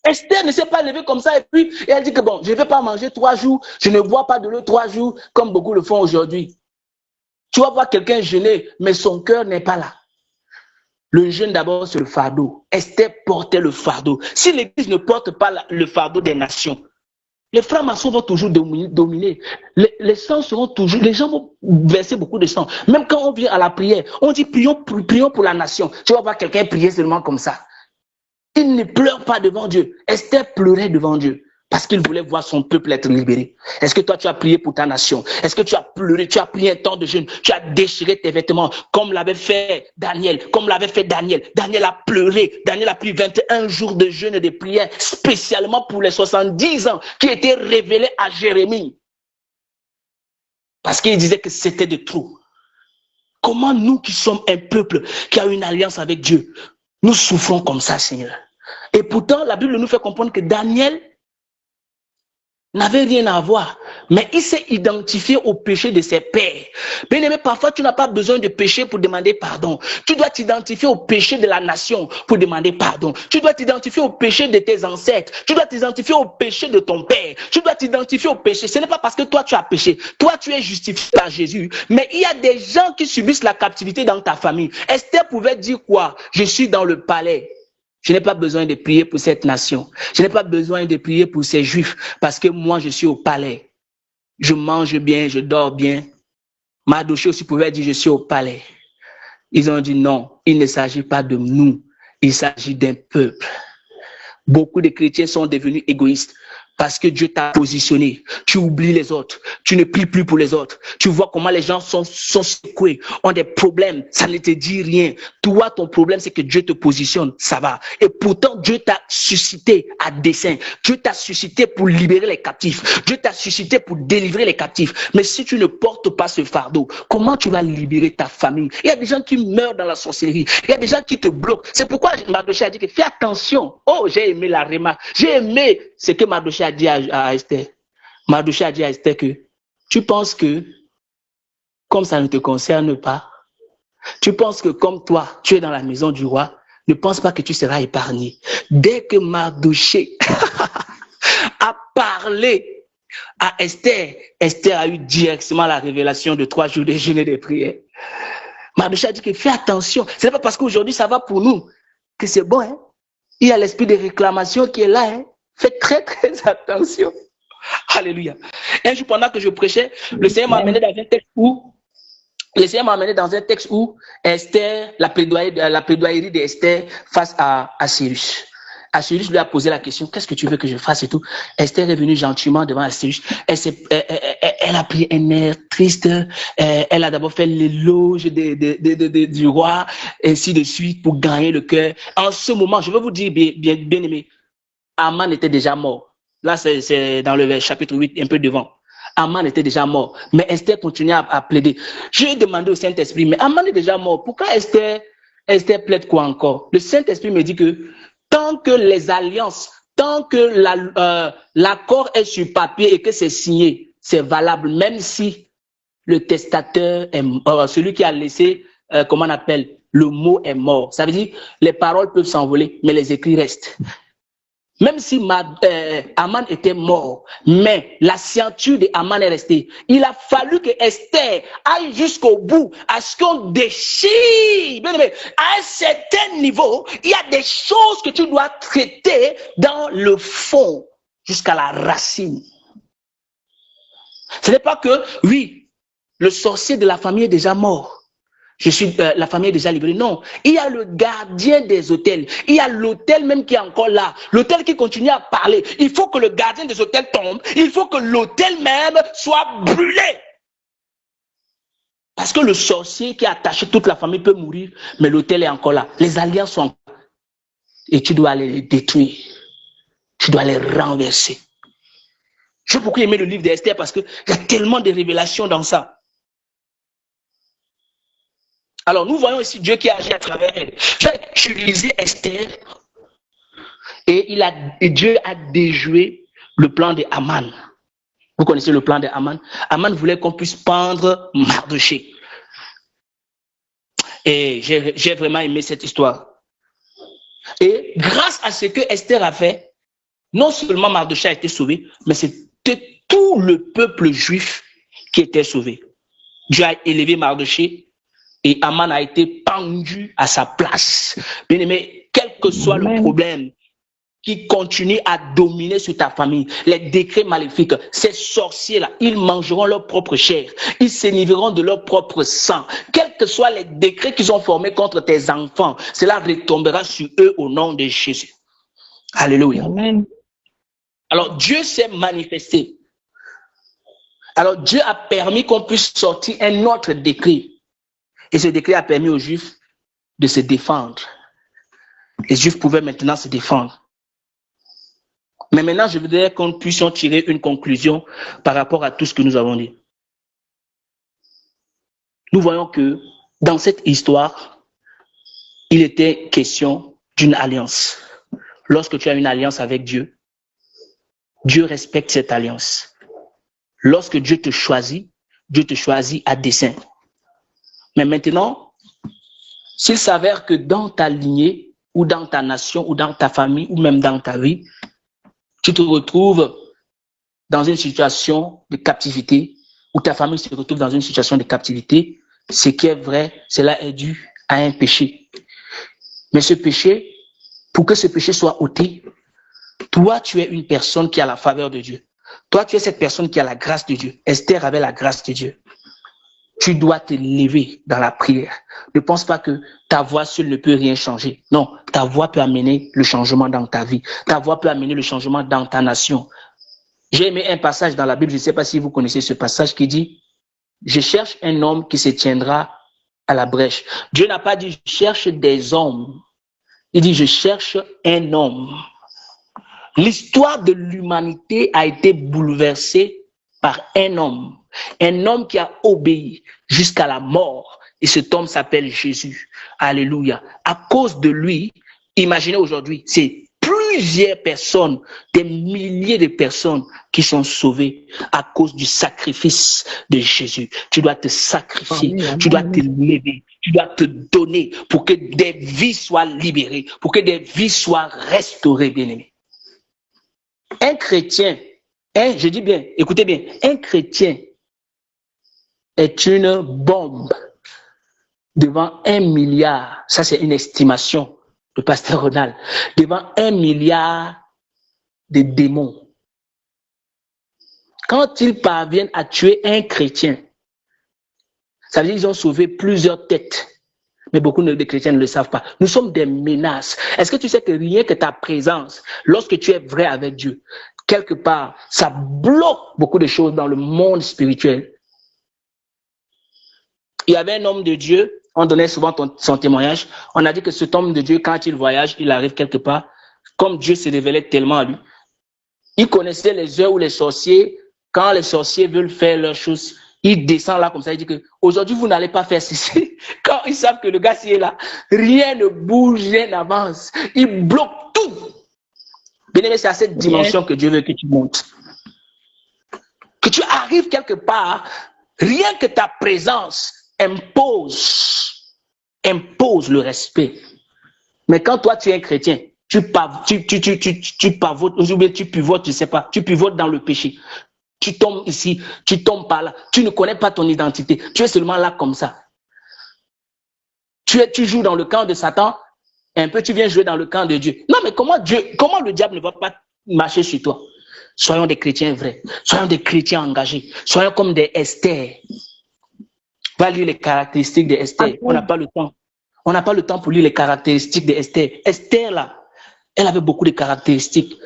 Esther ne s'est pas levée comme ça et puis elle dit que bon, je ne vais pas manger 3 jours, je ne bois pas de l'eau 3 jours comme beaucoup le font aujourd'hui. Tu vas voir quelqu'un jeûner, mais son cœur n'est pas là. Le jeûne d'abord c'est le fardeau. Esther portait le fardeau. Si l'Église ne porte pas le fardeau des nations, les frères maçons vont toujours dominer. Les sangs seront toujours, les gens vont verser beaucoup de sang. Même quand on vient à la prière, on dit prions pour la nation. Tu vas voir quelqu'un prier seulement comme ça. Il ne pleure pas devant Dieu. Esther pleurait devant Dieu parce qu'il voulait voir son peuple être libéré. Est-ce que toi tu as prié pour ta nation? Est-ce que tu as pleuré? Tu as pris un temps de jeûne? Tu as déchiré tes vêtements comme l'avait fait Daniel? Daniel a pleuré. Daniel a pris 21 jours de jeûne et de prière spécialement pour les 70 ans qui étaient révélés à Jérémie. Parce qu'il disait que c'était de trop. Comment nous qui sommes un peuple qui a une alliance avec Dieu, nous souffrons comme ça, Seigneur? Et pourtant, la Bible nous fait comprendre que Daniel n'avait rien à voir, mais il s'est identifié au péché de ses pères. Bien-aimé, parfois tu n'as pas besoin de péché pour demander pardon. Tu dois t'identifier au péché de la nation pour demander pardon. Tu dois t'identifier au péché de tes ancêtres. Tu dois t'identifier au péché de ton père. Tu dois t'identifier au péché. Ce n'est pas parce que toi tu as péché. Toi tu es justifié par Jésus. Mais il y a des gens qui subissent la captivité dans ta famille. Esther pouvait dire quoi? Je suis dans le palais. Je n'ai pas besoin de prier pour cette nation. Je n'ai pas besoin de prier pour ces juifs parce que moi, je suis au palais. Je mange bien, je dors bien. Mardoché aussi pouvait dire, je suis au palais. Ils ont dit non, il ne s'agit pas de nous. Il s'agit d'un peuple. Beaucoup de chrétiens sont devenus égoïstes parce que Dieu t'a positionné. Tu oublies les autres. Tu ne pries plus pour les autres. Tu vois comment les gens sont secoués, ont des problèmes. Ça ne te dit rien. Toi, ton problème, c'est que Dieu te positionne. Ça va. Et pourtant, Dieu t'a suscité à dessein. Dieu t'a suscité pour libérer les captifs. Dieu t'a suscité pour délivrer les captifs. Mais si tu ne portes pas ce fardeau, comment tu vas libérer ta famille? Il y a des gens qui meurent dans la sorcellerie. Il y a des gens qui te bloquent. C'est pourquoi Mardoché a dit que fais attention. Oh, j'ai aimé la remarque. J'ai aimé ce que Mardoché a dit à Esther. Mardoché a dit à Esther que tu penses que comme ça ne te concerne pas, tu penses que comme toi, tu es dans la maison du roi, ne pense pas que tu seras épargné. Dès que Mardoché a parlé à Esther, Esther a eu directement la révélation de 3 jours de jeûne et de prière. Mardoché a dit que fais attention. Ce n'est pas parce qu'aujourd'hui ça va pour nous que c'est bon. Hein? Il y a l'esprit de réclamation qui est là. Hein? Fais très très attention. Alléluia. Un jour pendant que je prêchais, le Seigneur m'a amené dans un texte où Esther, la plaidoyerie d'Esther face à Cyrus. Cyrus lui a posé la question, qu'est-ce que tu veux que je fasse et tout. Esther est venue gentiment devant Cyrus. Elle elle a pris un air triste. Elle a d'abord fait l'éloge du roi, ainsi de suite, pour gagner le cœur. En ce moment, je veux vous dire, bien aimé, Aman était déjà mort. Là, c'est dans le chapitre 8, un peu devant. Aman était déjà mort. Mais Esther continuait à plaider. Je lui ai demandé au Saint-Esprit, mais Aman est déjà mort. Pourquoi Esther plaide quoi encore? Le Saint-Esprit me dit que tant que les alliances, tant que l'accord est sur papier et que c'est signé, c'est valable, même si le testateur est celui qui a laissé, comment on appelle, le mot est mort. Ça veut dire les paroles peuvent s'envoler, mais les écrits restent. Même si Aman était mort, mais la signature de Aman est restée. Il a fallu que Esther aille jusqu'au bout, à ce qu'on déchire. Bien aimé, à un certain niveau, il y a des choses que tu dois traiter dans le fond, jusqu'à la racine. Ce n'est pas que, oui, le sorcier de la famille est déjà mort. La famille est déjà libérée. Non, il y a le gardien des hôtels. Il y a l'hôtel même qui est encore là. L'hôtel qui continue à parler. Il faut que le gardien des hôtels tombe. Il faut que l'hôtel même soit brûlé. Parce que le sorcier qui a attaché toute la famille peut mourir, mais l'hôtel est encore là. Les alliances sont encore là. Et tu dois les détruire. Tu dois les renverser. J'ai beaucoup aimé le livre d'Esther parce qu'il y a tellement de révélations dans ça. Alors, nous voyons ici Dieu qui agit à travers elle. J'ai utilisé Esther et Dieu a déjoué le plan de Aman. Vous connaissez le plan de Aman? Aman voulait qu'on puisse pendre Mardochée. Et j'ai vraiment aimé cette histoire. Et grâce à ce que Esther a fait, non seulement Mardochée a été sauvé, mais c'était tout le peuple juif qui était sauvé. Dieu a élevé Mardochée. Et Aman a été pendu à sa place. Bien aimé, quel que soit le problème qui continue à dominer sur ta famille, les décrets maléfiques, ces sorciers-là, ils mangeront leur propre chair. Ils s'énivreront de leur propre sang. Quels que soient les décrets qu'ils ont formés contre tes enfants, cela retombera sur eux au nom de Jésus. Alléluia. Amen. Alors Dieu s'est manifesté. Alors Dieu a permis qu'on puisse sortir un autre décret. Et ce décret a permis aux Juifs de se défendre. Les Juifs pouvaient maintenant se défendre. Mais maintenant, je voudrais qu'on puisse en tirer une conclusion par rapport à tout ce que nous avons dit. Nous voyons que dans cette histoire, il était question d'une alliance. Lorsque tu as une alliance avec Dieu, Dieu respecte cette alliance. Lorsque Dieu te choisit à dessein. Mais maintenant, s'il s'avère que dans ta lignée, ou dans ta nation, ou dans ta famille, ou même dans ta vie, tu te retrouves dans une situation de captivité, ou ta famille se retrouve dans une situation de captivité, ce qui est vrai, cela est dû à un péché. Mais ce péché, pour que ce péché soit ôté, toi, tu es une personne qui a la faveur de Dieu. Toi, tu es cette personne qui a la grâce de Dieu. Esther avait la grâce de Dieu. Tu dois te lever dans la prière. Ne pense pas que ta voix seule ne peut rien changer. Non, ta voix peut amener le changement dans ta vie. Ta voix peut amener le changement dans ta nation. J'ai aimé un passage dans la Bible, je ne sais pas si vous connaissez ce passage qui dit « Je cherche un homme qui se tiendra à la brèche ». Dieu n'a pas dit « Je cherche des hommes ». Il dit « Je cherche un homme ». L'histoire de l'humanité a été bouleversée par un homme qui a obéi jusqu'à la mort. Et cet homme s'appelle Jésus. Alléluia. À cause de lui, imaginez aujourd'hui, c'est plusieurs personnes, des milliers de personnes qui sont sauvées à cause du sacrifice de Jésus. Tu dois te sacrifier, tu dois te lever, tu dois te donner pour que des vies soient libérées, pour que des vies soient restaurées, bien-aimés. Un chrétien, je dis bien, écoutez bien, un chrétien est une bombe devant 1 milliard, ça c'est une estimation de Pasteur Ronald, devant 1 milliard de démons. Quand ils parviennent à tuer un chrétien, ça veut dire qu'ils ont sauvé plusieurs têtes. Mais beaucoup de chrétiens ne le savent pas. Nous sommes des menaces. Est-ce que tu sais que rien que ta présence, lorsque tu es vrai avec Dieu, quelque part, ça bloque beaucoup de choses dans le monde spirituel. Il y avait un homme de Dieu, on donnait souvent son témoignage. On a dit que cet homme de Dieu, quand il voyage, il arrive quelque part, comme Dieu se révélait tellement à lui. Il connaissait les heures où les sorciers, quand les sorciers veulent faire leurs choses, il descend là comme ça, il dit que aujourd'hui vous n'allez pas faire ceci. Quand ils savent que le gars s'y est là, rien ne bouge, rien n'avance. Il bloque tout. Bien-aimé, c'est à cette dimension que Dieu veut que tu montes. Que tu arrives quelque part, rien que ta présence impose le respect. Mais quand toi tu es un chrétien, tu pavotes, tu pivotes, je sais pas, tu pivotes dans le péché. Tu tombes ici, tu tombes par là. Tu ne connais pas ton identité. Tu es seulement là comme ça. Tu joues dans le camp de Satan, et un peu tu viens jouer dans le camp de Dieu. Non, mais comment le diable ne va pas marcher sur toi? Soyons des chrétiens vrais. Soyons des chrétiens engagés. Soyons comme des Esther. Va lire les caractéristiques de Esther. On n'a pas le temps. On n'a pas le temps pour lire les caractéristiques de Esther. Esther, là, elle avait beaucoup de caractéristiques.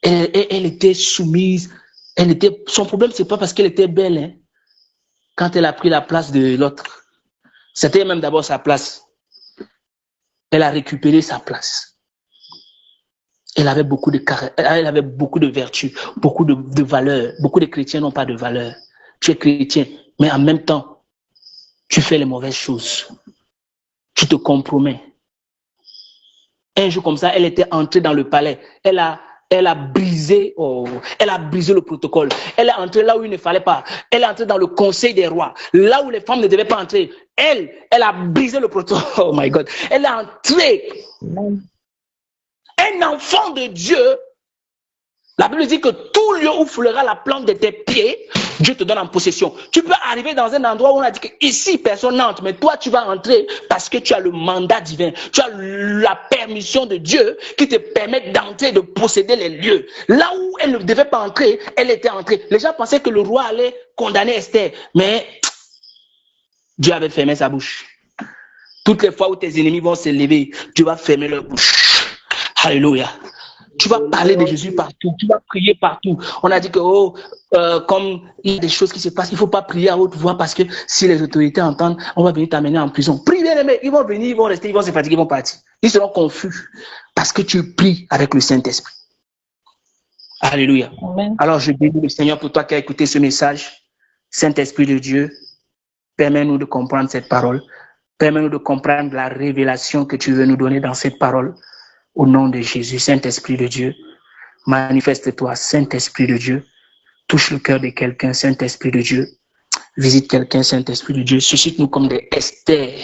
Elle était soumise. Son problème, c'est pas parce qu'elle était belle. Hein. Quand elle a pris la place de l'autre, c'était même d'abord sa place. Elle a récupéré sa place. Elle avait beaucoup de vertus, beaucoup de valeurs. Beaucoup de chrétiens n'ont pas de valeurs. Tu es chrétien, mais en même temps, tu fais les mauvaises choses. Tu te compromets. Un jour comme ça, elle était entrée dans le palais. Elle a brisé le protocole. Elle est entrée là où il ne fallait pas. Elle est entrée dans le conseil des rois, là où les femmes ne devaient pas entrer. Elle a brisé le protocole. Oh my God. Elle est entrée. Un enfant de Dieu, la Bible dit que tout lieu où foulera la plante de tes pieds, Dieu te donne en possession. Tu peux arriver dans un endroit où on a dit que ici personne n'entre, mais toi tu vas entrer parce que tu as le mandat divin. Tu as la permission de Dieu qui te permet d'entrer, de posséder les lieux. Là où elle ne devait pas entrer, elle était entrée. Les gens pensaient que le roi allait condamner Esther, mais Dieu avait fermé sa bouche. Toutes les fois où tes ennemis vont se lever, Dieu va fermer leur bouche. Alléluia. Tu vas parler de Jésus partout, tu vas prier partout. On a dit que comme il y a des choses qui se passent, il ne faut pas prier à haute voix parce que si les autorités entendent, on va venir t'amener en prison. Prie bien, mais ils vont venir, ils vont rester, ils vont se fatiguer, ils vont partir. Ils seront confus parce que tu pries avec le Saint-Esprit. Alléluia. Amen. Alors je bénis le Seigneur pour toi qui as écouté ce message. Saint-Esprit de Dieu, permets-nous de comprendre cette parole. Permets-nous de comprendre la révélation que tu veux nous donner dans cette parole. Au nom de Jésus, Saint-Esprit de Dieu, manifeste-toi, Saint-Esprit de Dieu. Touche le cœur de quelqu'un, Saint-Esprit de Dieu. Visite quelqu'un, Saint-Esprit de Dieu. Suscite-nous comme des Esther,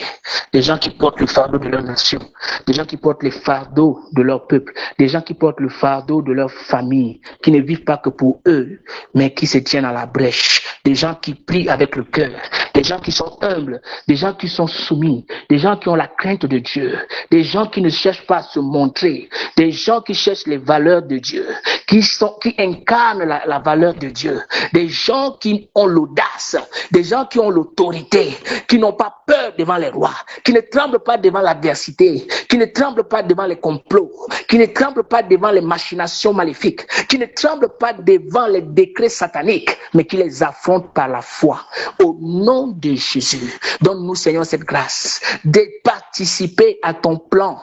des gens qui portent le fardeau de leur nation, des gens qui portent le fardeau de leur peuple, des gens qui portent le fardeau de leur famille, qui ne vivent pas que pour eux, mais qui se tiennent à la brèche, des gens qui prient avec le cœur, des gens qui sont humbles, des gens qui sont soumis, des gens qui ont la crainte de Dieu, des gens qui ne cherchent pas à se montrer, des gens qui cherchent les valeurs de Dieu, qui incarnent la valeur de Dieu, des gens qui ont l'audace, des gens qui ont l'autorité, qui n'ont pas peur devant les rois, qui ne tremblent pas devant l'adversité, qui ne tremblent pas devant les complots, qui ne tremblent pas devant les machinations maléfiques, qui ne tremblent pas devant les décrets sataniques, mais qui les affrontent par la foi. Au nom de Jésus, donne-nous, Seigneur, cette grâce de participer à ton plan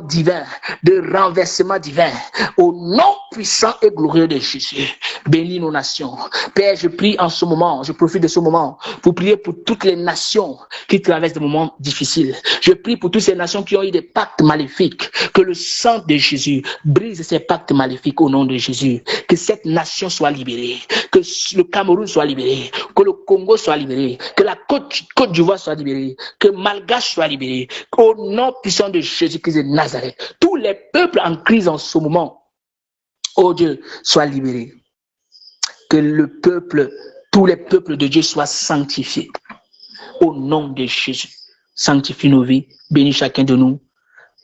divin, de renversement divin, au nom puissant et glorieux de Jésus. Bénis nos nations. Père, je prie en ce moment, je profite de ce moment pour prier pour toutes les nations qui traversent des moments difficiles. Je prie pour toutes ces nations qui ont eu des pactes maléfiques, que le sang de Jésus brise ces pactes maléfiques au nom de Jésus. Que cette nation soit libérée, que le Cameroun soit libéré, que le Congo soit libéré, que la Côte d'Ivoire soit libérée, que Malgache soit libéré, au nom puissant de Jésus-Christ de Nazareth. Tous les peuples en crise en ce moment, oh Dieu, soient libérés. Que tous les peuples de Dieu soient sanctifiés. Au nom de Jésus, sanctifie nos vies, bénis chacun de nous.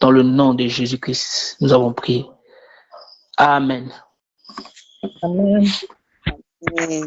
Dans le nom de Jésus-Christ, nous avons prié. Amen. Amen. Amen.